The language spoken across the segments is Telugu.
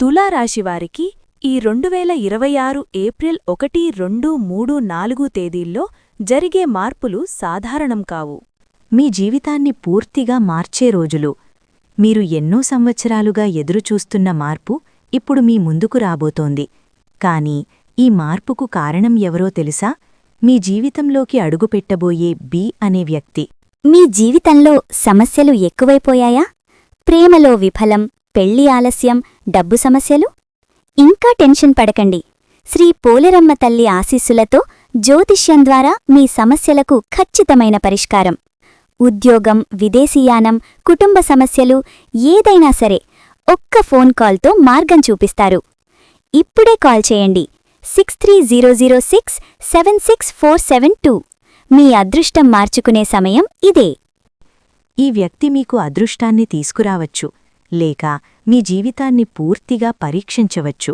తులారాశివారికి ఈ 2026 ఏప్రిల్ 1, 2, 3, 4 తేదీల్లో జరిగే మార్పులు సాధారణం కావు. మీ జీవితాన్ని పూర్తిగా మార్చే రోజులు. మీరు ఎన్నో సంవత్సరాలుగా ఎదురుచూస్తున్న మార్పు ఇప్పుడు మీ ముందుకు రాబోతోంది. కానీ ఈ మార్పుకు కారణం ఎవరో తెలుసా? మీ జీవితంలోకి అడుగుపెట్టబోయే బి అనే వ్యక్తి. మీ జీవితంలో సమస్యలు ఎక్కువైపోయాయా? ప్రేమలో విఫలం, పెళ్లి ఆలస్యం, డబ్బు సమస్యలు? ఇంకా టెన్షన్ పడకండి. శ్రీ పోలేరమ్మ తల్లి ఆశీస్సులతో జ్యోతిష్యం ద్వారా మీ సమస్యలకు ఖచ్చితమైన పరిష్కారం. ఉద్యోగం, విదేశీయానం, కుటుంబ సమస్యలు ఏదైనా సరే ఒక్క ఫోన్ కాల్తో మార్గం చూపిస్తారు. ఇప్పుడే కాల్ చేయండి 6300676472. మీ అదృష్టం మార్చుకునే సమయం ఇదే. ఈ వ్యక్తి మీకు అదృష్టాన్ని తీసుకురావచ్చు, లేక మీ జీవితాన్ని పూర్తిగా పరీక్షించవచ్చు.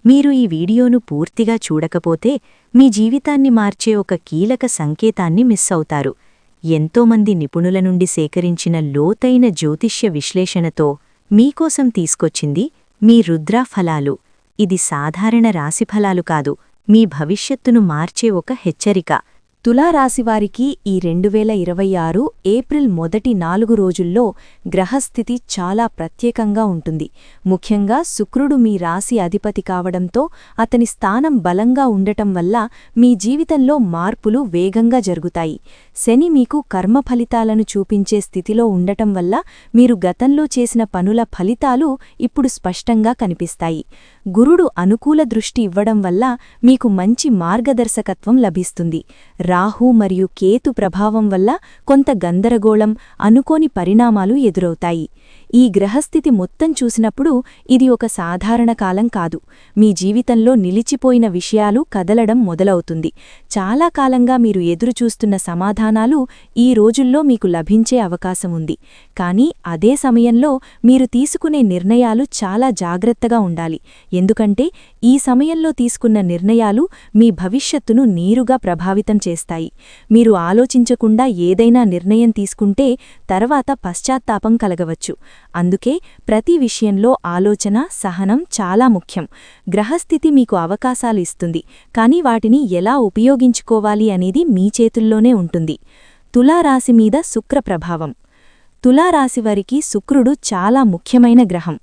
మీరు ఈ వీడియోను పూర్తిగా చూడకపోతే మీ జీవితాన్ని మార్చే ఒక కీలక సంకేతాన్ని మిస్ అవుతారు. ఎంతోమంది నిపుణుల నుండి సేకరించిన లోతైన జ్యోతిష్య విశ్లేషణతో మీకోసం తీసుకొచ్చింది మీ రుద్రా ఫలాలు. ఇది సాధారణ రాశిఫలాలు కాదు, మీ భవిష్యత్తును మార్చే ఒక హెచ్చరిక. తులారాశివారికి ఈ 2026 ఏప్రిల్ మొదటి 4 రోజుల్లో గ్రహస్థితి చాలా ప్రత్యేకంగా ఉంటుంది. ముఖ్యంగా శుక్రుడు మీ రాశి అధిపతి కావడంతో అతని స్థానం బలంగా ఉండటం వల్ల మీ జీవితంలో మార్పులు వేగంగా జరుగుతాయి. శని మీకు కర్మ ఫలితాలను చూపించే స్థితిలో ఉండటం వల్ల మీరు గతంలో చేసిన పనుల ఫలితాలు ఇప్పుడు స్పష్టంగా కనిపిస్తాయి. గురుడు అనుకూల దృష్టి ఇవ్వడం వల్ల మీకు మంచి మార్గదర్శకత్వం లభిస్తుంది. రాహు మరియు కేతు ప్రభావం వల్ల కొంత గందరగోళం, అనుకోని పరిణామాలు ఎదురవుతాయి. ఈ గ్రహస్థితి మొత్తం చూసినప్పుడు ఇది ఒక సాధారణ కాలం కాదు. మీ జీవితంలో నిలిచిపోయిన విషయాలు కదలడం మొదలవుతుంది. చాలా కాలంగా మీరు ఎదురుచూస్తున్న సమాధానాలు ఈ రోజుల్లో మీకు లభించే అవకాశముంది. కానీ అదే సమయంలో మీరు తీసుకునే నిర్ణయాలు చాలా జాగ్రత్తగా ఉండాలి. ఎందుకంటే ఈ సమయంలో తీసుకున్న నిర్ణయాలు మీ భవిష్యత్తును నేరుగా ప్రభావితం చేస్తాయి. మీరు ఆలోచించకుండా ఏదైనా నిర్ణయం తీసుకుంటే తర్వాత పశ్చాత్తాపం కలగవచ్చు. అందుకే ప్రతి విషయంలో ఆలోచన, సహనం చాలా ముఖ్యం. గ్రహస్థితి మీకు అవకాశాలు ఇస్తుంది, కానీ వాటిని ఎలా ఉపయోగించుకోవాలి అనేది మీ చేతుల్లోనే ఉంటుంది. తులారాశి మీద శుక్ర ప్రభావం. తులారాశివారికి శుక్రుడు చాలా ముఖ్యమైన గ్రహం.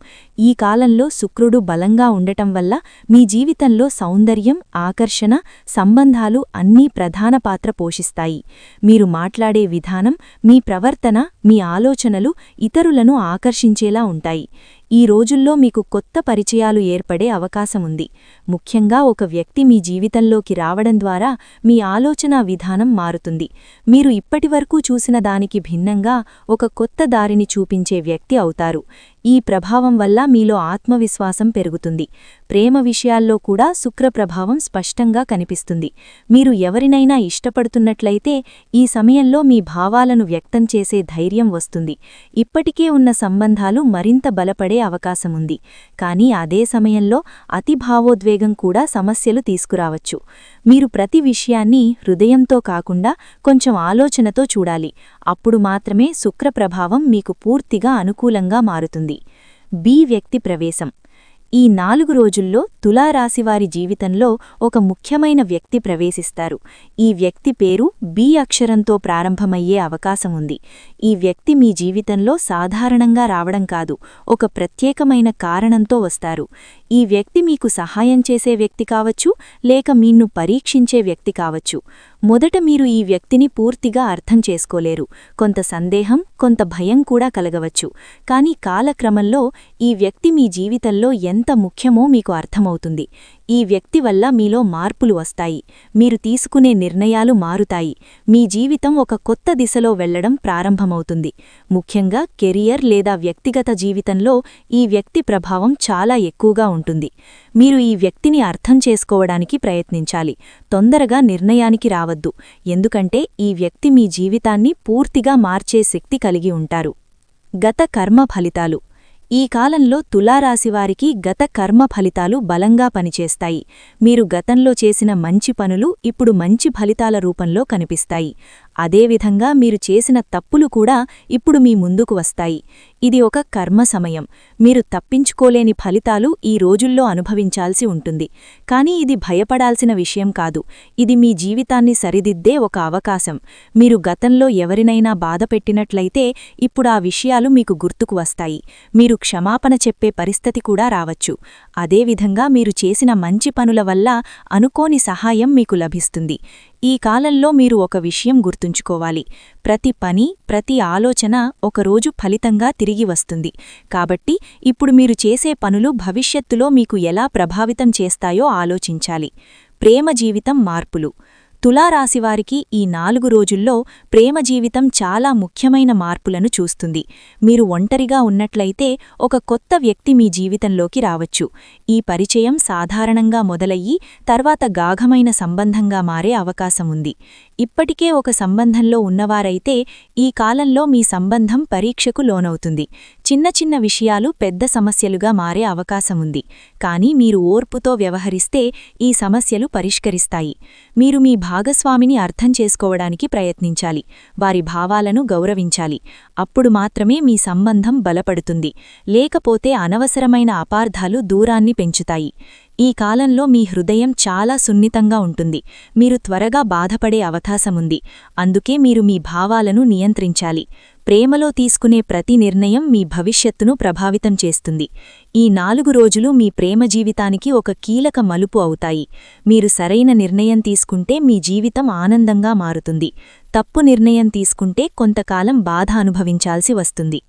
ఈ కాలంలో శుక్రుడు బలంగా ఉండటం వల్ల మీ జీవితంలో సౌందర్యం, ఆకర్షణ, సంబంధాలు అన్నీ ప్రధాన పాత్ర పోషిస్తాయి. మీరు మాట్లాడే విధానం, మీ ప్రవర్తన, మీ ఆలోచనలు ఇతరులను ఆకర్షించేలా ఉంటాయి. ఈ రోజుల్లో మీకు కొత్త పరిచయాలు ఏర్పడే అవకాశముంది. ముఖ్యంగా ఒక వ్యక్తి మీ జీవితంలోకి రావడం ద్వారా మీ ఆలోచనా విధానం మారుతుంది. మీరు ఇప్పటివరకు చూసిన దానికి భిన్నంగా ఒక కొత్త దారిని చూపించే వ్యక్తి అవుతారు. ఈ ప్రభావం వల్ల మీలో ఆత్మవిశ్వాసం పెరుగుతుంది. ప్రేమ విషయాల్లో కూడా శుక్ర ప్రభావం స్పష్టంగా కనిపిస్తుంది. మీరు ఎవరినైనా ఇష్టపడుతున్నట్లయితే ఈ సమయంలో మీ భావాలను వ్యక్తం చేసే ధైర్యం వస్తుంది. ఇప్పటికే ఉన్న సంబంధాలు మరింత బలపడే అవకాశముంది. కానీ అదే సమయంలో అతి భావోద్వేగం కూడా సమస్యలు తీసుకురావచ్చు. మీరు ప్రతి విషయాన్ని హృదయంతో కాకుండా కొంచెం ఆలోచనతో చూడాలి. అప్పుడు మాత్రమే శుక్ర ప్రభావం మీకు పూర్తిగా అనుకూలంగా మారుతుంది. బి వ్యక్తి ప్రవేశం. ఈ 4 రోజుల్లో తులారాశివారి జీవితంలో ఒక ముఖ్యమైన వ్యక్తి ప్రవేశిస్తారు. ఈ వ్యక్తి పేరు బి అక్షరంతో ప్రారంభమయ్యే అవకాశముంది. ఈ వ్యక్తి మీ జీవితంలో సాధారణంగా రావడం కాదు, ఒక ప్రత్యేకమైన కారణంతో వస్తారు. ఈ వ్యక్తి మీకు సహాయం చేసే వ్యక్తి కావచ్చు, లేక మీన్ను పరీక్షించే వ్యక్తి కావచ్చు. మొదట మీరు ఈ వ్యక్తిని పూర్తిగా అర్థం చేసుకోలేరు. కొంత సందేహం, కొంత భయం కూడా కలగవచ్చు. కానీ కాలక్రమంలో ఈ వ్యక్తి మీ జీవితంలో ఎంత ముఖ్యమో మీకు అర్థమవుతుంది. ఈ వ్యక్తి వల్ల మీలో మార్పులు వస్తాయి. మీరు తీసుకునే నిర్ణయాలు మారుతాయి. మీ జీవితం ఒక కొత్త దిశలో వెళ్లడం ప్రారంభమవుతుంది. ముఖ్యంగా కెరియర్ లేదా వ్యక్తిగత జీవితంలో ఈ వ్యక్తి ప్రభావం చాలా ఎక్కువగా ఉంటుంది. మీరు ఈ వ్యక్తిని అర్థం చేసుకోవడానికి ప్రయత్నించాలి. తొందరగా నిర్ణయానికి రావద్దు, ఎందుకంటే ఈ వ్యక్తి మీ జీవితాన్ని పూర్తిగా మార్చే శక్తి కలిగి ఉంటారు. గత కర్మ ఫలితాలు. ఈ కాలంలో తులారాశివారికి గత కర్మ ఫలితాలు బలంగా పనిచేస్తాయి. మీరు గతంలో చేసిన మంచి పనులు ఇప్పుడు మంచి ఫలితాల రూపంలో కనిపిస్తాయి. అదేవిధంగా మీరు చేసిన తప్పులు కూడా ఇప్పుడు మీ ముందుకు వస్తాయి. ఇది ఒక కర్మ సమయం. మీరు తప్పించుకోలేని ఫలితాలు ఈ రోజుల్లో అనుభవించాల్సి ఉంటుంది. కానీ ఇది భయపడాల్సిన విషయం కాదు. ఇది మీ జీవితాన్ని సరిదిద్దే ఒక అవకాశం. మీరు గతంలో ఎవరినైనా బాధపెట్టినట్లయితే ఇప్పుడు ఆ విషయాలు మీకు గుర్తుకు వస్తాయి. మీరు క్షమాపణ చెప్పే పరిస్థితి కూడా రావచ్చు. అదేవిధంగా మీరు చేసిన మంచి పనుల వల్ల అనుకోని సహాయం మీకు లభిస్తుంది. ఈ కాలంలో మీరు ఒక విషయం గుర్తుంచుకోవాలి. ప్రతి పని, ప్రతి ఆలోచన ఒకరోజు ఫలితంగా తిరిగి వస్తుంది. కాబట్టి ఇప్పుడు మీరు చేసే పనులు భవిష్యత్తులో మీకు ఎలా ప్రభావితం చేస్తాయో ఆలోచించాలి. ప్రేమ జీవితం మార్పులు. తులారాశివారికి ఈ 4 రోజుల్లో ప్రేమ జీవితం చాలా ముఖ్యమైన మార్పులను చూస్తుంది. మీరు ఒంటరిగా ఉన్నట్లయితే ఒక కొత్త వ్యక్తి మీ జీవితంలోకి రావచ్చు. ఈ పరిచయం సాధారణంగా మొదలయ్యి తర్వాత గాఢమైన సంబంధంగా మారే అవకాశముంది. ఇప్పటికే ఒక సంబంధంలో ఉన్నవారైతే ఈ కాలంలో మీ సంబంధం పరీక్షకు లోనవుతుంది. చిన్న చిన్న విషయాలు పెద్ద సమస్యలుగా మారే అవకాశముంది. కానీ మీరు ఓర్పుతో వ్యవహరిస్తే ఈ సమస్యలు పరిష్కరిస్తాయి. మీరు మీ భాగస్వామిని అర్థం చేసుకోవడానికి ప్రయత్నించాలి. వారి భావాలను గౌరవించాలి. అప్పుడు మాత్రమే మీ సంబంధం బలపడుతుంది. లేకపోతే అనవసరమైన అపార్థాలు దూరాన్ని పెంచుతాయి. ఈ కాలంలో మీ హృదయం చాలా సున్నితంగా ఉంటుంది. మీరు త్వరగా బాధపడే అవకాశముంది. అందుకే మీరు మీ భావాలను నియంత్రించాలి. ప్రేమలో తీసుకునే ప్రతి నిర్ణయం మీ భవిష్యత్తును ప్రభావితం చేస్తుంది. ఈ 4 రోజులు మీ ప్రేమ జీవితానికి ఒక కీలక మలుపు అవుతాయి. మీరు సరైన నిర్ణయం తీసుకుంటే మీ జీవితం ఆనందంగా మారుతుంది. తప్పు నిర్ణయం తీసుకుంటే కొంతకాలం బాధ అనుభవించాల్సి వస్తుంది.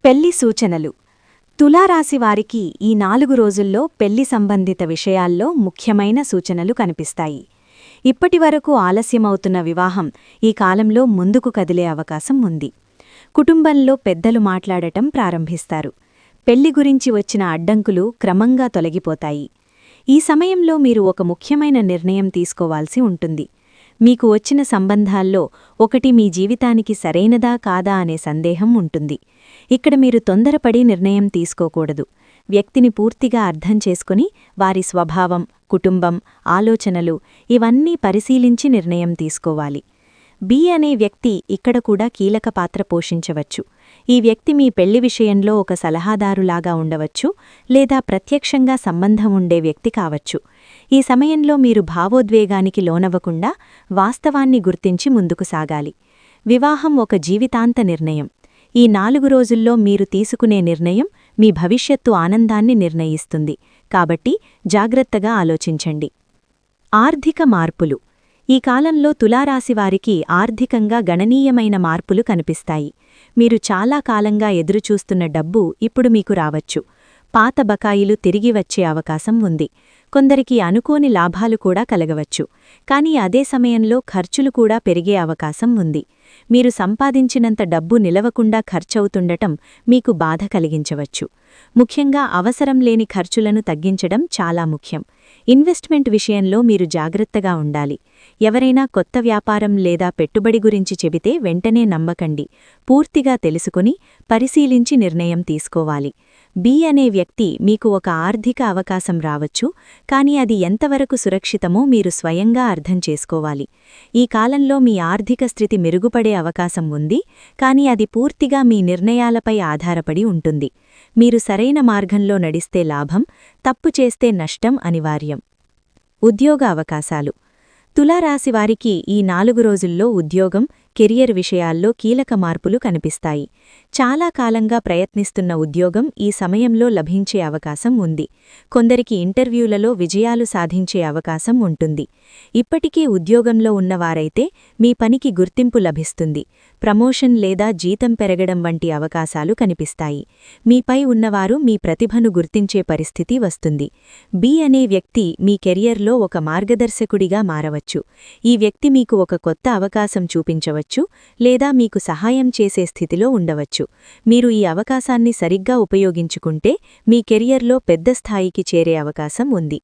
పెళ్లి సూచనలు. తులారాశివారికి ఈ 4 రోజుల్లో పెళ్లి సంబంధిత విషయాల్లో ముఖ్యమైన సూచనలు కనిపిస్తాయి. ఇప్పటివరకు ఆలస్యమవుతున్న వివాహం ఈ కాలంలో ముందుకు కదిలే అవకాశం ఉంది. కుటుంబంలో పెద్దలు మాట్లాడటం ప్రారంభిస్తారు. పెళ్లి గురించి వచ్చిన అడ్డంకులు క్రమంగా తొలగిపోతాయి. ఈ సమయంలో మీరు ఒక ముఖ్యమైన నిర్ణయం తీసుకోవాల్సి ఉంటుంది. మీకు వచ్చిన సంబంధాల్లో ఒకటి మీ జీవితానికి సరైనదా కాదా అనే సందేహం ఉంటుంది. ఇక్కడ మీరు తొందరపడి నిర్ణయం తీసుకోకూడదు. వ్యక్తిని పూర్తిగా అర్థం చేసుకుని వారి స్వభావం, కుటుంబం, ఆలోచనలు ఇవన్నీ పరిశీలించి నిర్ణయం తీసుకోవాలి. బి అనే వ్యక్తి ఇక్కడ కూడా కీలక పాత్ర పోషించవచ్చు. ఈ వ్యక్తి మీ పెళ్లి విషయంలో ఒక సలహాదారులాగా ఉండవచ్చు లేదా ప్రత్యక్షంగా సంబంధం ఉండే వ్యక్తి కావచ్చు. ఈ సమయంలో మీరు భావోద్వేగానికి లోనవ్వకుండా వాస్తవాన్ని గుర్తించి ముందుకు సాగాలి. వివాహం ఒక జీవితాంత నిర్ణయం. ఈ 4 రోజుల్లో మీరు తీసుకునే నిర్ణయం మీ భవిష్యత్తు ఆనందాన్ని నిర్ణయిస్తుంది. కాబట్టి జాగ్రత్తగా ఆలోచించండి. ఆర్థిక మార్పులు. ఈ కాలంలో తులారాశివారికి ఆర్థికంగా గణనీయమైన మార్పులు కనిపిస్తాయి. మీరు చాలా కాలంగా ఎదురుచూస్తున్న డబ్బు ఇప్పుడు మీకు రావచ్చు. పాత బకాయిలు తిరిగి వచ్చే అవకాశం ఉంది. కొందరికి అనుకోని లాభాలు కూడా కలగవచ్చు. కానీ అదే సమయంలో ఖర్చులు కూడా పెరిగే అవకాశం ఉంది. మీరు సంపాదించినంత డబ్బు నిలవకుండా ఖర్చవుతుండటం మీకు బాధ కలిగించవచ్చు. ముఖ్యంగా అవసరం లేని ఖర్చులను తగ్గించడం చాలా ముఖ్యం. ఇన్వెస్ట్మెంట్ విషయంలో మీరు జాగ్రత్తగా ఉండాలి. ఎవరైనా కొత్త వ్యాపారం లేదా పెట్టుబడి గురించి చెబితే వెంటనే నమ్మకండి. పూర్తిగా తెలుసుకుని పరిశీలించి నిర్ణయం తీసుకోవాలి. బి అనే వ్యక్తి మీకు ఒక ఆర్థిక అవకాశం రావచ్చు, కానీ అది ఎంతవరకు సురక్షితమో మీరు స్వయంగా అర్థం చేసుకోవాలి. ఈ కాలంలో మీ ఆర్థిక స్థితి మెరుగుపడే అవకాశం ఉంది, కానీ అది పూర్తిగా మీ నిర్ణయాలపై ఆధారపడి ఉంటుంది. మీరు సరైన మార్గంలో నడిస్తే లాభం, తప్పు చేస్తే నష్టం అనివార్యం. ఉద్యోగ అవకాశాలు. తులారాశివారికి ఈ 4 రోజుల్లో ఉద్యోగం, కెరియర్ విషయాల్లో కీలక మార్పులు కనిపిస్తాయి. చాలా కాలంగా ప్రయత్నిస్తున్న ఉద్యోగం ఈ సమయంలో లభించే అవకాశం ఉంది. కొందరికి ఇంటర్వ్యూలలో విజయాలు సాధించే అవకాశం ఉంటుంది. ఇప్పటికే ఉద్యోగంలో ఉన్నవారైతే మీ పనికి గుర్తింపు లభిస్తుంది. ప్రమోషన్ లేదా జీతం పెరగడం వంటి అవకాశాలు కనిపిస్తాయి. మీపై ఉన్నవారు మీ ప్రతిభను గుర్తించే పరిస్థితి వస్తుంది. బి అనే వ్యక్తి మీ కెరియర్లో ఒక మార్గదర్శకుడిగా మారవచ్చు. ఈ వ్యక్తి మీకు ఒక కొత్త అవకాశం చూపించవచ్చు లేదా మీకు సహాయం చేసే స్థితిలో ఉండవచ్చు. మీరు ఈ అవకాశాన్ని సరిగ్గా ఉపయోగించుకుంటే మీ కెరియర్లో పెద్ద స్థాయికి చేరే అవకాశం ఉంది.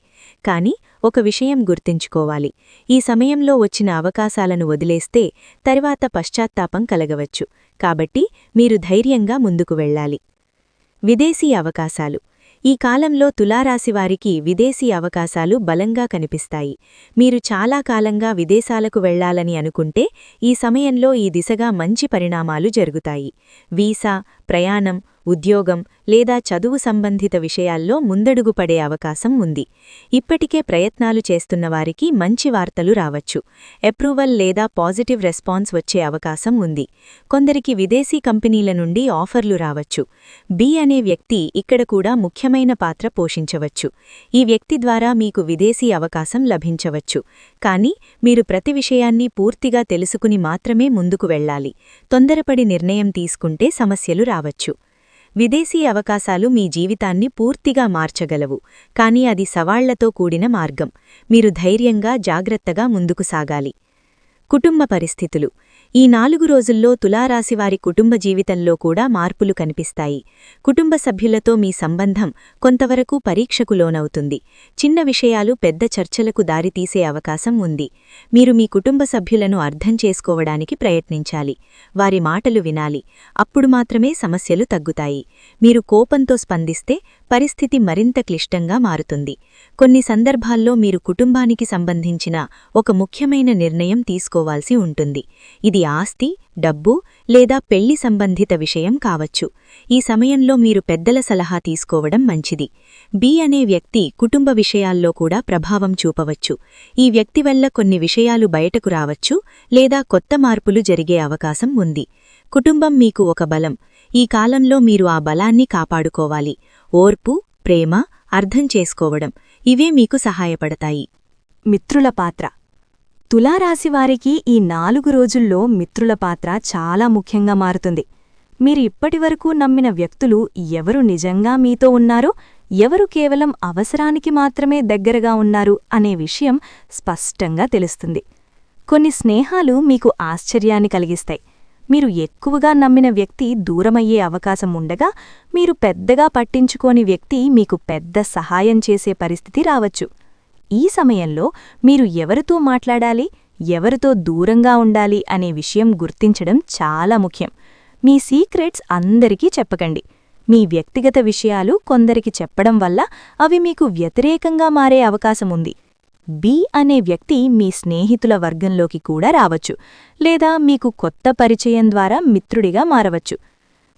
కానీ ఒక విషయం గుర్తుంచుకోవాలి. ఈ సమయంలో వచ్చిన అవకాశాలను వదిలేస్తే తర్వాత పశ్చాత్తాపం కలగవచ్చు. కాబట్టి మీరు ధైర్యంగా ముందుకు వెళ్ళాలి. విదేశీ అవకాశాలు. ఈ కాలంలో తులారాశివారికి విదేశీ అవకాశాలు బలంగా కనిపిస్తాయి. మీరు చాలా కాలంగా విదేశాలకు వెళ్లాలని అనుకుంటే ఈ సమయంలో ఈ దిశగా మంచి పరిణామాలు జరుగుతాయి. వీసా, ప్రయాణం, ఉద్యోగం లేదా చదువు సంబంధిత విషయాల్లో ముందడుగు పడే అవకాశం ఉంది. ఇప్పటికే ప్రయత్నాలు చేస్తున్నవారికి మంచి వార్తలు రావచ్చు. అప్రూవల్ లేదా పాజిటివ్ రెస్పాన్స్ వచ్చే అవకాశం ఉంది. కొందరికి విదేశీ కంపెనీల నుండి ఆఫర్లు రావచ్చు. బి అనే వ్యక్తి ఇక్కడ కూడా ముఖ్యమైన పాత్ర పోషించవచ్చు. ఈ వ్యక్తి ద్వారా మీకు విదేశీ అవకాశం లభించవచ్చు. కానీ మీరు ప్రతి విషయాన్ని పూర్తిగా తెలుసుకుని మాత్రమే ముందుకు వెళ్ళాలి. తొందరపడి నిర్ణయం తీసుకుంటే సమస్యలు రావచ్చు. విదేశీ అవకాశాలు మీ జీవితాన్ని పూర్తిగా మార్చగలవు, కానీ అది సవాళ్లతో కూడిన మార్గం. మీరు ధైర్యంగా, జాగ్రత్తగా ముందుకు సాగాలి. కుటుంబ పరిస్థితులు. ఈ 4 రోజుల్లో తులారాశివారి కుటుంబ జీవితంలో కూడా మార్పులు కనిపిస్తాయి. కుటుంబ సభ్యులతో మీ సంబంధం కొంతవరకు పరీక్షకు లోనవుతుంది. చిన్న విషయాలు పెద్ద చర్చలకు దారితీసే అవకాశం ఉంది. మీరు మీ కుటుంబ సభ్యులను అర్థం చేసుకోవడానికి ప్రయత్నించాలి. వారి మాటలు వినాలి. అప్పుడు మాత్రమే సమస్యలు తగ్గుతాయి. మీరు కోపంతో స్పందిస్తే పరిస్థితి మరింత క్లిష్టంగా మారుతుంది. కొన్ని సందర్భాల్లో మీరు కుటుంబానికి సంబంధించిన ఒక ముఖ్యమైన నిర్ణయం తీసుకోవాల్సి ఉంటుంది. ఇది ఆస్తి, డబ్బు లేదా పెళ్లి సంబంధిత విషయం కావచ్చు. ఈ సమయంలో మీరు పెద్దల సలహా తీసుకోవడం మంచిది. బి అనే వ్యక్తి కుటుంబ విషయాల్లో కూడా ప్రభావం చూపవచ్చు. ఈ వ్యక్తి వల్ల కొన్ని విషయాలు బయటకు రావచ్చు లేదా కొత్త మార్పులు జరిగే అవకాశం ఉంది. కుటుంబం మీకు ఒక బలం. ఈ కాలంలో మీరు ఆ బలాన్ని కాపాడుకోవాలి. ఓర్పు, ప్రేమ, అర్థం చేసుకోవడం ఇవే మీకు సహాయపడతాయి. మిత్రుల పాత్ర. తులారాశివారికి ఈ 4 రోజుల్లో మిత్రుల పాత్ర చాలా ముఖ్యంగా మారుతుంది. మీరు ఇప్పటివరకు నమ్మిన వ్యక్తులు ఎవరు నిజంగా మీతో ఉన్నారో, ఎవరు కేవలం అవసరానికి మాత్రమే దగ్గరగా ఉన్నారు అనే విషయం స్పష్టంగా తెలుస్తుంది. కొన్ని స్నేహాలు మీకు ఆశ్చర్యాన్ని కలిగిస్తాయి. మీరు ఎక్కువగా నమ్మిన వ్యక్తి దూరమయ్యే అవకాశం ఉండగా, మీరు పెద్దగా పట్టించుకోని వ్యక్తి మీకు పెద్ద సహాయం చేసే పరిస్థితి రావచ్చు. ఈ సమయంలో మీరు ఎవరితో మాట్లాడాలి, ఎవరితో దూరంగా ఉండాలి అనే విషయం గుర్తించడం చాలా ముఖ్యం. మీ సీక్రెట్స్ అందరికీ చెప్పకండి. మీ వ్యక్తిగత విషయాలు కొందరికి చెప్పడం వల్ల అవి మీకు వ్యతిరేకంగా మారే అవకాశముంది. బి అనే వ్యక్తి మీ స్నేహితుల వర్గంలోకి కూడా రావచ్చు, లేదా మీకు కొత్త పరిచయం ద్వారా మిత్రుడిగా మారవచ్చు.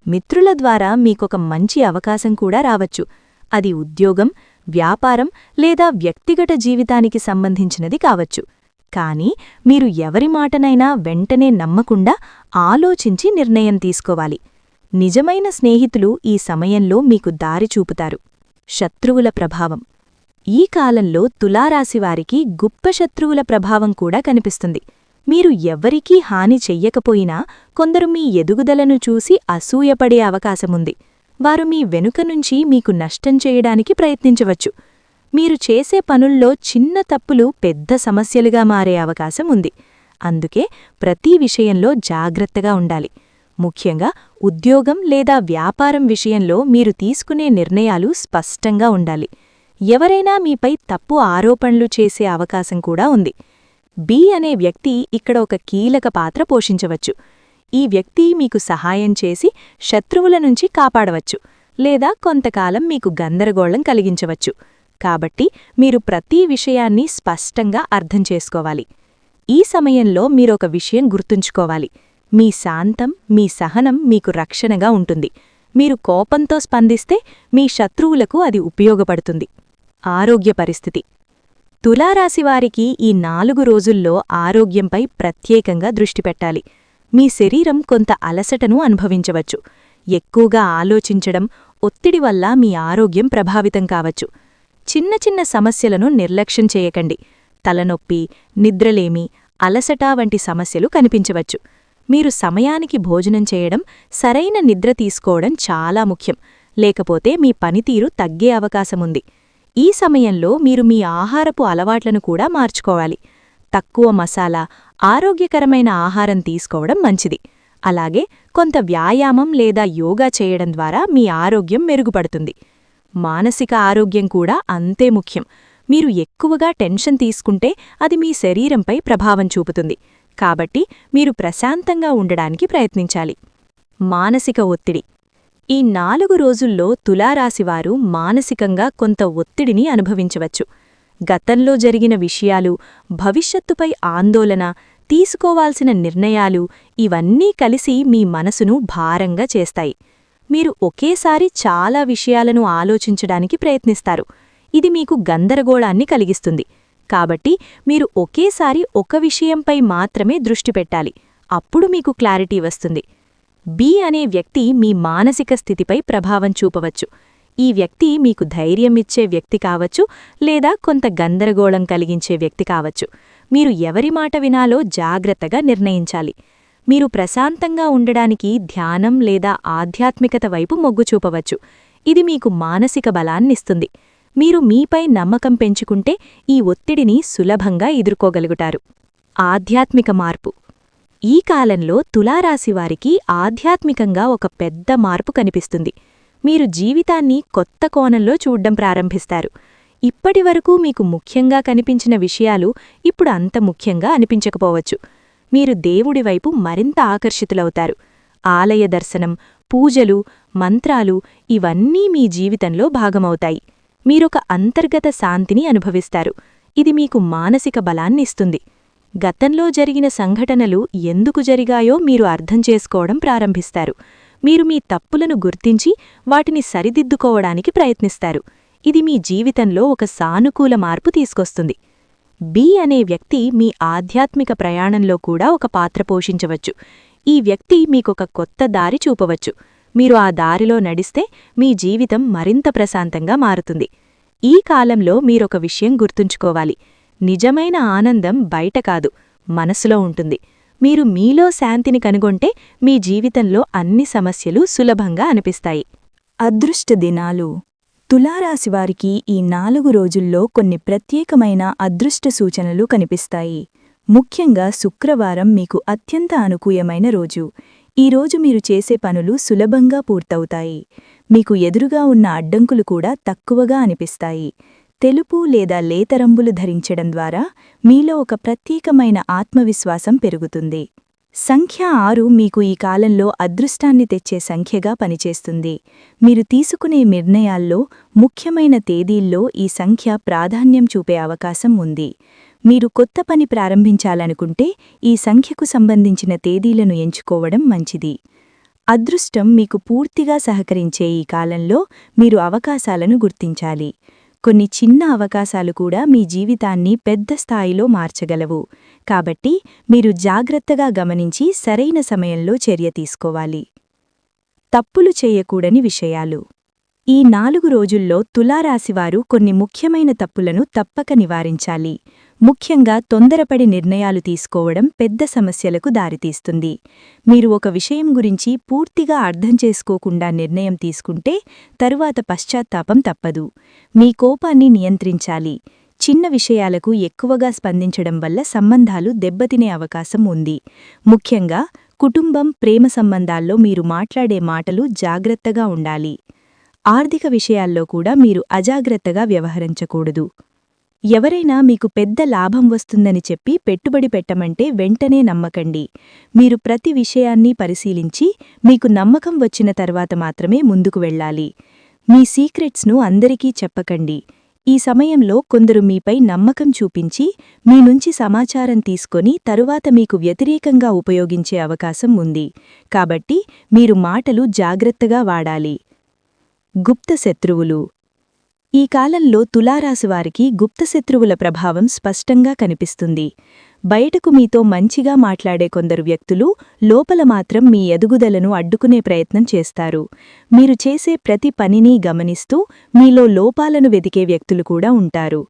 మిత్రుల ద్వారా మీకొక మంచి అవకాశం కూడా రావచ్చు. అది ఉద్యోగం, వ్యాపారం లేదా వ్యక్తిగత జీవితానికి సంబంధించినది కావచ్చు. కానీ మీరు ఎవరి మాటనైనా వెంటనే నమ్మకుండా ఆలోచించి నిర్ణయం తీసుకోవాలి. నిజమైన స్నేహితులు ఈ సమయంలో మీకు దారి చూపుతారు. శత్రువుల ప్రభావం. ఈ కాలంలో తులారాశివారికి గొప్ప శత్రువుల ప్రభావం కూడా కనిపిస్తుంది. మీరు ఎవ్వరికీ హాని చెయ్యకపోయినా కొందరు మీ ఎదుగుదలను చూసి అసూయపడే అవకాశముంది. వారు మీ వెనుక నుంచి మీకు నష్టం చేయడానికి ప్రయత్నించవచ్చు. మీరు చేసే పనుల్లో చిన్న తప్పులు పెద్ద సమస్యలుగా మారే అవకాశం ఉంది. అందుకే ప్రతి విషయంలో జాగ్రత్తగా ఉండాలి. ముఖ్యంగా ఉద్యోగం లేదా వ్యాపారం విషయంలో మీరు తీసుకునే నిర్ణయాలు స్పష్టంగా ఉండాలి. ఎవరైనా మీపై తప్పు ఆరోపణలు చేసే అవకాశం కూడా ఉంది. బి అనే వ్యక్తి ఇక్కడ ఒక కీలక పాత్ర పోషించవచ్చు. ఈ వ్యక్తి మీకు సహాయం చేసి శత్రువుల నుంచి కాపాడవచ్చు, లేదా కొంతకాలం మీకు గందరగోళం కలిగించవచ్చు. కాబట్టి మీరు ప్రతి విషయాన్ని స్పష్టంగా అర్థం చేసుకోవాలి. ఈ సమయంలో మీరొక విషయం గుర్తుంచుకోవాలి. మీ శాంతం, మీ సహనం మీకు రక్షణగా ఉంటుంది. మీరు కోపంతో స్పందిస్తే మీ శత్రువులకు అది ఉపయోగపడుతుంది. ఆరోగ్య పరిస్థితి. తులారాశివారికి ఈ 4 రోజుల్లో ఆరోగ్యంపై ప్రత్యేకంగా దృష్టి పెట్టాలి. మీ శరీరం కొంత అలసటను అనుభవించవచ్చు. ఎక్కువగా ఆలోచించడం, ఒత్తిడి వల్ల మీ ఆరోగ్యం ప్రభావితం కావచ్చు. చిన్న చిన్న సమస్యలను నిర్లక్ష్యం చేయకండి. తలనొప్పి, నిద్రలేమి, అలసట వంటి సమస్యలు కనిపించవచ్చు. మీరు సమయానికి భోజనం చేయడం, సరైన నిద్ర తీసుకోవడం చాలా ముఖ్యం. లేకపోతే మీ పనితీరు తగ్గే అవకాశముంది. ఈ సమయంలో మీరు మీ ఆహారపు అలవాట్లను కూడా మార్చుకోవాలి. తక్కువ మసాలా, ఆరోగ్యకరమైన ఆహారం తీసుకోవడం మంచిది. అలాగే కొంత వ్యాయామం లేదా యోగా చేయడం ద్వారా మీ ఆరోగ్యం మెరుగుపడుతుంది. మానసిక ఆరోగ్యం కూడా అంతే ముఖ్యం. మీరు ఎక్కువగా టెన్షన్ తీసుకుంటే అది మీ శరీరంపై ప్రభావం చూపుతుంది. కాబట్టి మీరు ప్రశాంతంగా ఉండడానికి ప్రయత్నించాలి. మానసిక ఒత్తిడి. ఈ 4 రోజుల్లో తులారాశివారు మానసికంగా కొంత ఒత్తిడిని అనుభవించవచ్చు. గతంలో జరిగిన విషయాలు, భవిష్యత్తుపై ఆందోళన, తీసుకోవాల్సిన నిర్ణయాలు ఇవన్నీ కలిసి మీ మనసును భారంగా చేస్తాయి. మీరు ఒకేసారి చాలా విషయాలను ఆలోచించడానికి ప్రయత్నిస్తారు. ఇది మీకు గందరగోళాన్ని కలిగిస్తుంది. కాబట్టి మీరు ఒకేసారి ఒక విషయంపై మాత్రమే దృష్టి పెట్టాలి. అప్పుడు మీకు క్లారిటీ వస్తుంది. బి అనే వ్యక్తి మీ మానసిక స్థితిపై ప్రభావం చూపవచ్చు. ఈ వ్యక్తి మీకు ధైర్యమిచ్చే వ్యక్తి కావచ్చు, లేదా కొంత గందరగోళం కలిగించే వ్యక్తి కావచ్చు. మీరు ఎవరి మాట వినాలో జాగ్రత్తగా నిర్ణయించాలి. మీరు ప్రశాంతంగా ఉండడానికి ధ్యానం లేదా ఆధ్యాత్మికత వైపు మొగ్గు చూపవచ్చు. ఇది మీకు మానసిక బలాన్నిస్తుంది. మీరు మీపై నమ్మకం పెంచుకుంటే ఈ ఒత్తిడిని సులభంగా ఎదుర్కోగలుగుతారు. ఆధ్యాత్మిక మార్పు. ఈ కాలంలో తులారాశివారికి ఆధ్యాత్మికంగా ఒక పెద్ద మార్పు కనిపిస్తుంది. మీరు జీవితాన్ని కొత్త కోణంలో చూడ్డం ప్రారంభిస్తారు. ఇప్పటివరకు మీకు ముఖ్యంగా కనిపించిన విషయాలు ఇప్పుడు అంత ముఖ్యంగా అనిపించకపోవచ్చు. మీరు దేవుడివైపు మరింత ఆకర్షితులవుతారు. ఆలయ దర్శనం, పూజలు, మంత్రాలు ఇవన్నీ మీ జీవితంలో భాగమవుతాయి. మీరొక అంతర్గత శాంతిని అనుభవిస్తారు. ఇది మీకు మానసిక బలాన్నిస్తుంది. గతంలో జరిగిన సంఘటనలు ఎందుకు జరిగాయో మీరు అర్థం చేసుకోవడం ప్రారంభిస్తారు. మీరు మీ తప్పులను గుర్తించి వాటిని సరిదిద్దుకోవడానికి ప్రయత్నిస్తారు. ఇది మీ జీవితంలో ఒక సానుకూల మార్పు తీసుకొస్తుంది. బి అనే వ్యక్తి మీ ఆధ్యాత్మిక ప్రయాణంలో కూడా ఒక పాత్ర పోషించవచ్చు. ఈ వ్యక్తి మీకొక కొత్త దారి చూపవచ్చు. మీరు ఆ దారిలో నడిస్తే మీ జీవితం మరింత ప్రశాంతంగా మారుతుంది. ఈ కాలంలో మీరొక విషయం గుర్తుంచుకోవాలి. నిజమైన ఆనందం బయట కాదు, మనసులో ఉంటుంది. మీరు మీలో శాంతిని కనుగొంటే మీ జీవితంలో అన్ని సమస్యలు సులభంగా అనిపిస్తాయి. అదృష్ట దినాలు. తులారాశివారికి ఈ 4 రోజుల్లో కొన్ని ప్రత్యేకమైన అదృష్ట సూచనలు కనిపిస్తాయి. ముఖ్యంగా శుక్రవారం మీకు అత్యంత అనుకూలమైన రోజు. ఈ రోజు మీరు చేసే పనులు సులభంగా పూర్తవుతాయి. మీకు ఎదురుగా ఉన్న అడ్డంకులు కూడా తక్కువగా అనిపిస్తాయి. తెలుపు లేదా లేతరంబులు ధరించడం ద్వారా మీలో ఒక ప్రత్యేకమైన ఆత్మవిశ్వాసం పెరుగుతుంది. సంఖ్య 6 మీకు ఈ కాలంలో అదృష్టాన్ని తెచ్చే సంఖ్యగా పనిచేస్తుంది. మీరు తీసుకునే నిర్ణయాల్లో ముఖ్యమైన తేదీల్లో ఈ సంఖ్య ప్రాధాన్యం చూపే అవకాశం ఉంది. మీరు కొత్త పని ప్రారంభించాలనుకుంటే ఈ సంఖ్యకు సంబంధించిన తేదీలను ఎంచుకోవడం మంచిది. అదృష్టం మీకు పూర్తిగా సహకరించే ఈ కాలంలో మీరు అవకాశాలను గుర్తించాలి. కొన్ని చిన్న అవకాశాలు కూడా మీ జీవితాన్ని పెద్ద స్థాయిలో మార్చగలవు. కాబట్టి మీరు జాగ్రత్తగా గమనించి సరైన సమయంలో చర్య తీసుకోవాలి. తప్పులు చేయకూడని విషయాలు. ఈ 4 రోజుల్లో తులారాశివారు కొన్ని ముఖ్యమైన తప్పులను తప్పక నివారించాలి. ముఖ్యంగా తొందరపడి నిర్ణయాలు తీసుకోవడం పెద్ద సమస్యలకు దారితీస్తుంది. మీరు ఒక విషయం గురించి పూర్తిగా అర్థం చేసుకోకుండా నిర్ణయం తీసుకుంటే తరువాత పశ్చాత్తాపం తప్పదు. మీ కోపాన్ని నియంత్రించాలి. చిన్న విషయాలకు ఎక్కువగా స్పందించడం వల్ల సంబంధాలు దెబ్బతినే అవకాశం ఉంది. ముఖ్యంగా కుటుంబం, ప్రేమ సంబంధాల్లో మీరు మాట్లాడే మాటలు జాగ్రత్తగా ఉండాలి. ఆర్థిక విషయాల్లో కూడా మీరు అజాగ్రత్తగా వ్యవహరించకూడదు. ఎవరైనా మీకు పెద్ద లాభం వస్తుందని చెప్పి పెట్టుబడి పెట్టమంటే వెంటనే నమ్మకండి. మీరు ప్రతి విషయాన్ని పరిశీలించి మీకు నమ్మకం వచ్చిన తర్వాత మాత్రమే ముందుకు వెళ్ళాలి. మీ సీక్రెట్స్ను అందరికీ చెప్పకండి. ఈ సమయంలో కొందరు మీపై నమ్మకం చూపించి మీ నుంచి సమాచారం తీసుకొని తరువాత మీకు వ్యతిరేకంగా ఉపయోగించే అవకాశం ఉంది. కాబట్టి మీరు మాటలు జాగ్రత్తగా వాడాలి. గుప్త శత్రువులు. ఈ కాలంలో తులారాశివారికి గుప్తశత్రువుల ప్రభావం స్పష్టంగా కనిపిస్తుంది. బయటకు మీతో మంచిగా మాట్లాడే కొందరు వ్యక్తులు లోపల మాత్రం మీ ఎదుగుదలను అడ్డుకునే ప్రయత్నం చేస్తారు. మీరు చేసే ప్రతి పనిని గమనిస్తూ మీలో లోపాలను వెతికే వ్యక్తులు కూడా ఉంటారు.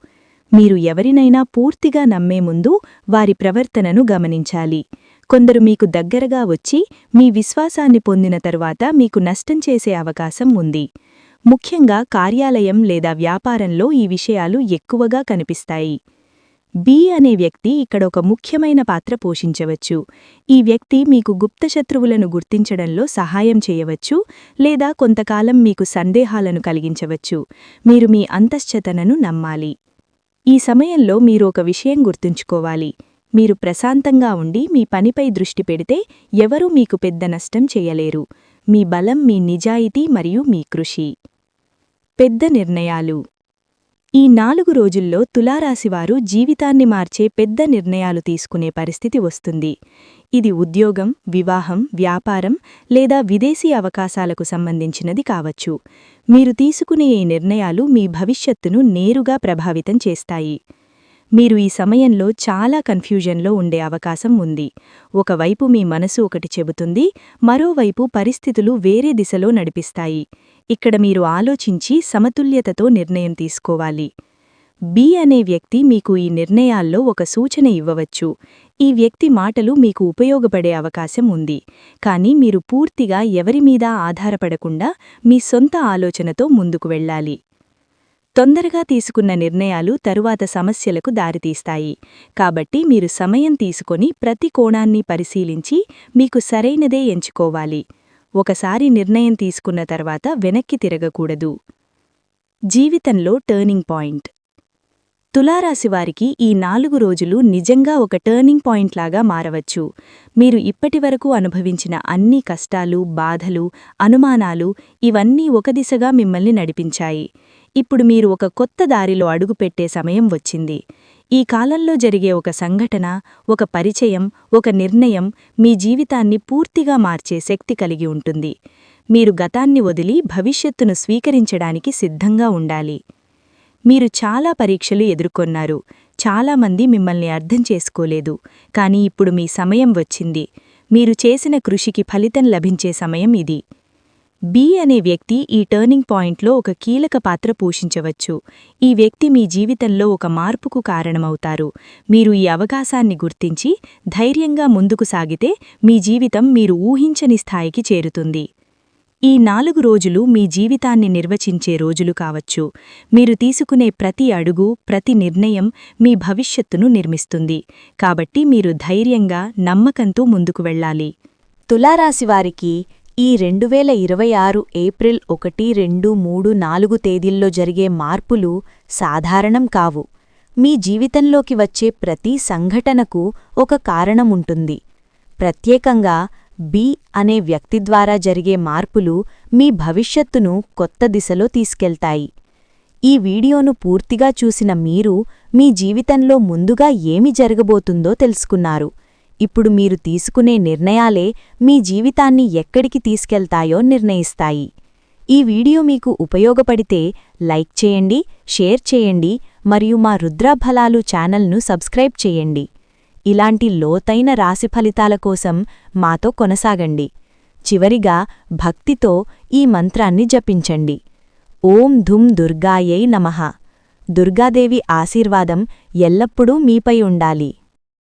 మీరు ఎవరినైనా పూర్తిగా నమ్మే ముందు వారి ప్రవర్తనను గమనించాలి. కొందరు మీకు దగ్గరగా వచ్చి మీ విశ్వాసాన్ని పొందిన తరువాత మీకు నష్టం చేసే అవకాశం ఉంది. ముఖ్యంగా కార్యాలయం లేదా వ్యాపారంలో ఈ విషయాలు ఎక్కువగా కనిపిస్తాయి. బి అనే వ్యక్తి ఇక్కడ ఒక ముఖ్యమైన పాత్ర పోషించవచ్చు. ఈ వ్యక్తి మీకు గుప్తశత్రువులను గుర్తించడంలో సహాయం చేయవచ్చు లేదా కొంతకాలం మీకు సందేహాలను కలిగించవచ్చు. మీరు మీ అంతశ్చతనను నమ్మాలి. ఈ సమయంలో మీరు ఒక విషయం గుర్తుంచుకోవాలి. మీరు ప్రశాంతంగా ఉండి మీ పనిపై దృష్టి పెడితే ఎవరూ మీకు పెద్ద నష్టం చేయలేరు. మీ బలం మీ నిజాయితీ మరియు మీ కృషి. పెద్ద నిర్ణయాలు. ఈ 4 రోజుల్లో తులారాశివారు జీవితాన్ని మార్చే పెద్ద నిర్ణయాలు తీసుకునే పరిస్థితి వస్తుంది. ఇది ఉద్యోగం, వివాహం, వ్యాపారం లేదా విదేశీ అవకాశాలకు సంబంధించినది కావచ్చు. మీరు తీసుకునే ఈ నిర్ణయాలు మీ భవిష్యత్తును నేరుగా ప్రభావితం చేస్తాయి. మీరు ఈ సమయంలో చాలా కన్ఫ్యూజన్లో ఉండే అవకాశం ఉంది. ఒకవైపు మీ మనసు ఒకటి చెబుతుంది, మరోవైపు పరిస్థితులు వేరే దిశలో నడిపిస్తాయి. ఇక్కడ మీరు ఆలోచించి సమతుల్యతతో నిర్ణయం తీసుకోవాలి. బి అనే వ్యక్తి మీకు ఈ నిర్ణయాల్లో ఒక సూచన ఇవ్వవచ్చు. ఈ వ్యక్తి మాటలు మీకు ఉపయోగపడే అవకాశం ఉంది, కానీ మీరు పూర్తిగా ఎవరిమీదా ఆధారపడకుండా మీ సొంత ఆలోచనతో ముందుకు వెళ్ళాలి. తొందరగా తీసుకున్న నిర్ణయాలు తరువాత సమస్యలకు దారితీస్తాయి. కాబట్టి మీరు సమయం తీసుకొని ప్రతి కోణాన్ని పరిశీలించి మీకు సరైనదే ఎంచుకోవాలి. ఒకసారి నిర్ణయం తీసుకున్న తర్వాత వెనక్కి తిరగకూడదు. జీవితంలో టర్నింగ్ పాయింట్. తులారాశివారికి ఈ 4 రోజులు నిజంగా ఒక టర్నింగ్ పాయింట్ లాగా మారవచ్చు. మీరు ఇప్పటివరకు అనుభవించిన అన్ని కష్టాలు, బాధలు, అనుమానాలు ఇవన్నీ ఒక దిశగా మిమ్మల్ని నడిపించాయి. ఇప్పుడు మీరు ఒక కొత్త దారిలో అడుగుపెట్టే సమయం వచ్చింది. ఈ కాలంలో జరిగే ఒక సంఘటన, ఒక పరిచయం, ఒక నిర్ణయం మీ జీవితాన్ని పూర్తిగా మార్చే శక్తి కలిగి ఉంటుంది. మీరు గతాన్ని వదిలి భవిష్యత్తును స్వీకరించడానికి సిద్ధంగా ఉండాలి. మీరు చాలా పరీక్షలు ఎదుర్కొన్నారు. చాలామంది మిమ్మల్ని అర్థం చేసుకోలేదు. కానీ ఇప్పుడు మీ సమయం వచ్చింది. మీరు చేసిన కృషికి ఫలితం లభించే సమయం ఇది. బి అనే వ్యక్తి ఈ టర్నింగ్ పాయింట్లో ఒక కీలక పాత్ర పోషించవచ్చు. ఈ వ్యక్తి మీ జీవితంలో ఒక మార్పుకు కారణమవుతారు. మీరు ఈ అవకాశాన్ని గుర్తించి ధైర్యంగా ముందుకు సాగితే మీ జీవితం మీరు ఊహించని స్థాయికి చేరుతుంది. ఈ 4 రోజులు మీ జీవితాన్ని నిర్వచించే రోజులు కావచ్చు. మీరు తీసుకునే ప్రతి అడుగు, ప్రతి నిర్ణయం మీ భవిష్యత్తును నిర్మిస్తుంది. కాబట్టి మీరు ధైర్యంగా, నమ్మకంతో ముందుకు వెళ్ళాలి. తులారాశివారికి ఈ 2026 ఏప్రిల్ 1, 2, 3, 4 తేదీల్లో జరిగే మార్పులు సాధారణం కావు. మీ జీవితంలోకి వచ్చే ప్రతి సంఘటనకు ఒక కారణముంటుంది. ప్రత్యేకంగా బి అనే వ్యక్తి ద్వారా జరిగే మార్పులు మీ భవిష్యత్తును కొత్త దిశలో తీసుకెళ్తాయి. ఈ వీడియోను పూర్తిగా చూసిన మీరు మీ జీవితంలో ముందుగా ఏమి జరగబోతుందో తెలుసుకున్నారు. ఇప్పుడు మీరు తీసుకునే నిర్ణయాలే మీ జీవితాన్ని ఎక్కడికి తీసుకెళ్తాయో నిర్ణయిస్తాయి. ఈ వీడియో మీకు ఉపయోగపడితే లైక్ చేయండి, షేర్ చేయండి మరియు మా రుద్రఫలాలు ఛానల్ను సబ్స్క్రైబ్ చేయండి. ఇలాంటి లోతైన రాశి ఫలితాల కోసం మాతో కొనసాగండి. చివరిగా భక్తితో ఈ మంత్రాన్ని జపించండి. ఓం ధుం దుర్గాయై నమః. దుర్గాదేవి ఆశీర్వాదం ఎల్లప్పుడూ మీపై ఉండాలి.